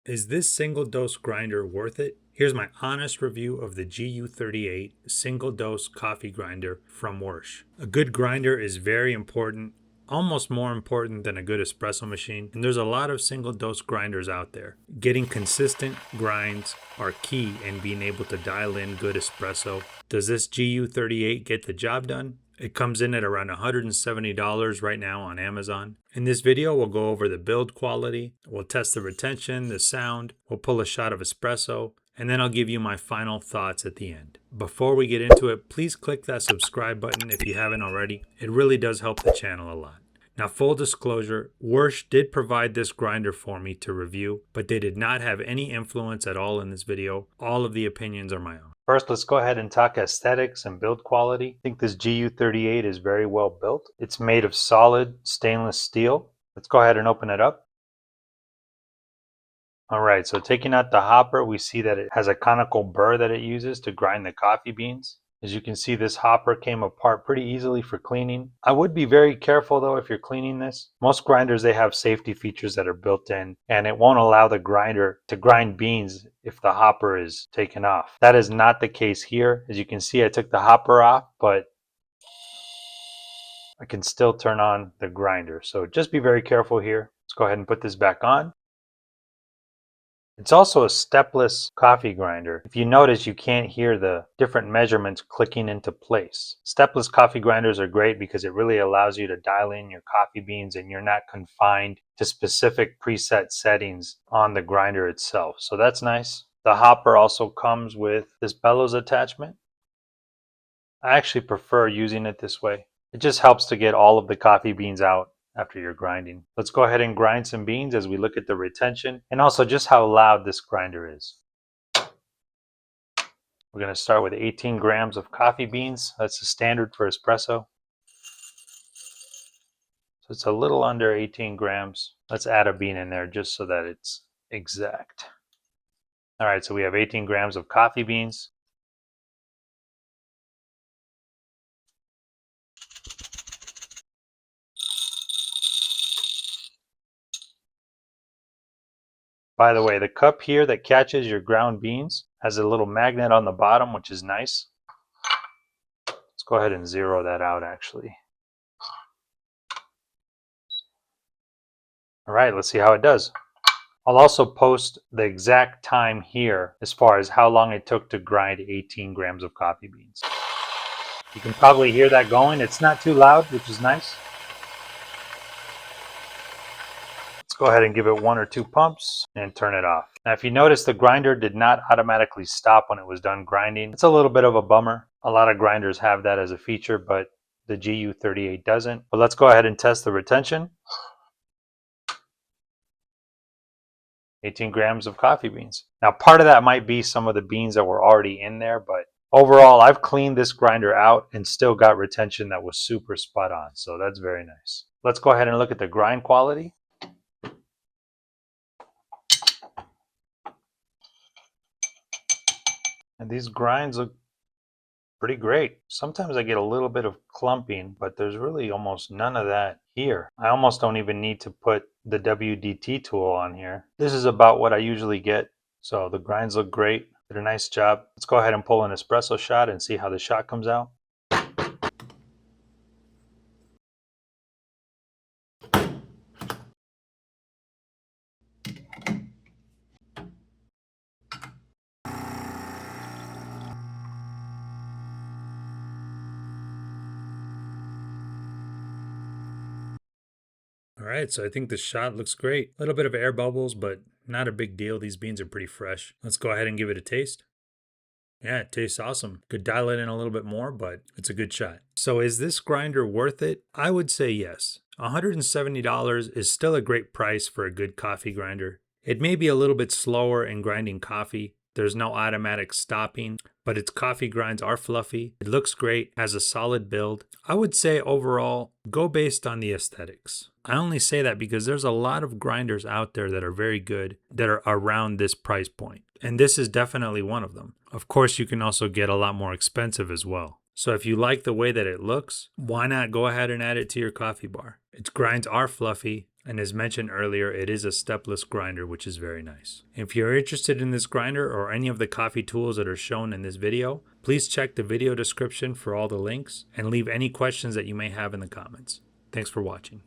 Is this single dose grinder worth it? Here's my honest review of the GU38 single dose coffee grinder from Wersch. A good grinder is very important, almost more important than a good espresso machine, and there's a lot of single dose grinders out there. Getting consistent grinds are key in being able to dial in good espresso. Does this GU38 get the job done? It comes in at around $170 right now on Amazon. In this video, we'll go over the build quality, we'll test the retention, the sound, we'll pull a shot of espresso, and then I'll give you my final thoughts at the end. Before we get into it, please click that subscribe button if you haven't already. It really does help the channel a lot. Now, full disclosure, Wersch did provide this grinder for me to review, but they did not have any influence at all in this video. All of the opinions are my own. First, let's go ahead and talk aesthetics and build quality. I think this GU38 is very well built. It's made of solid stainless steel. Let's go ahead and open it up. All right, so taking out the hopper, we see that it has a conical burr that it uses to grind the coffee beans. As you can see, this hopper came apart pretty easily for cleaning. I would be very careful though if you're cleaning this. Most grinders, they have safety features that are built in, and it won't allow the grinder to grind beans if the hopper is taken off. That is not the case here. As you can see, I took the hopper off, but I can still turn on the grinder. So just be very careful here. Let's go ahead and put this back on. It's also a stepless coffee grinder. If you notice, you can't hear the different measurements clicking into place. Stepless coffee grinders are great because it really allows you to dial in your coffee beans and you're not confined to specific preset settings on the grinder itself. So that's nice. The hopper also comes with this bellows attachment. I actually prefer using it this way. It just helps to get all of the coffee beans out after you're grinding. Let's go ahead and grind some beans as we look at the retention and also just how loud this grinder is. We're going to start with 18 grams of coffee beans. That's the standard for espresso. So it's a little under 18 grams. Let's add a bean in there just so that it's exact. All right, so we have 18 grams of coffee beans. By the way, the cup here that catches your ground beans has a little magnet on the bottom, which is nice. Let's go ahead and zero that out actually. All right, let's see how it does. I'll also post the exact time here as far as how long it took to grind 18 grams of coffee beans. You can probably hear that going. It's not too loud, which is nice. Go ahead and give it 1 or 2 pumps and turn it off. Now, if you notice, the grinder did not automatically stop when it was done grinding. It's a little bit of a bummer. A lot of grinders have that as a feature, but the GU38 doesn't. But let's go ahead and test the retention. 18 grams of coffee beans. Now, part of that might be some of the beans that were already in there, but overall, I've cleaned this grinder out and still got retention that was super spot on. So that's very nice. Let's go ahead and look at the grind quality. And these grinds look pretty great. Sometimes I get a little bit of clumping, but there's really almost none of that here. I almost don't even need to put the WDT tool on here. This is about what I usually get. So the grinds look great. Did a nice job. Let's go ahead and pull an espresso shot and see how the shot comes out. All right, so I think the shot looks great. A little bit of air bubbles, but not a big deal. These beans are pretty fresh. Let's go ahead and give it a taste. Yeah, it tastes awesome. Could dial it in a little bit more, but it's a good shot. So is this grinder worth it? I would say yes. $170 is still a great price for a good coffee grinder. It may be a little bit slower in grinding coffee. There's no automatic stopping, but its coffee grinds are fluffy. It looks great, has a solid build. I would say overall, go based on the aesthetics. I only say that because there's a lot of grinders out there that are very good that are around this price point. And this is definitely one of them. Of course, you can also get a lot more expensive as well. So if you like the way that it looks, why not go ahead and add it to your coffee bar? Its grinds are fluffy. And as mentioned earlier, it is a stepless grinder, which is very nice. If you're interested in this grinder or any of the coffee tools that are shown in this video, please check the video description for all the links and leave any questions that you may have in the comments. Thanks for watching.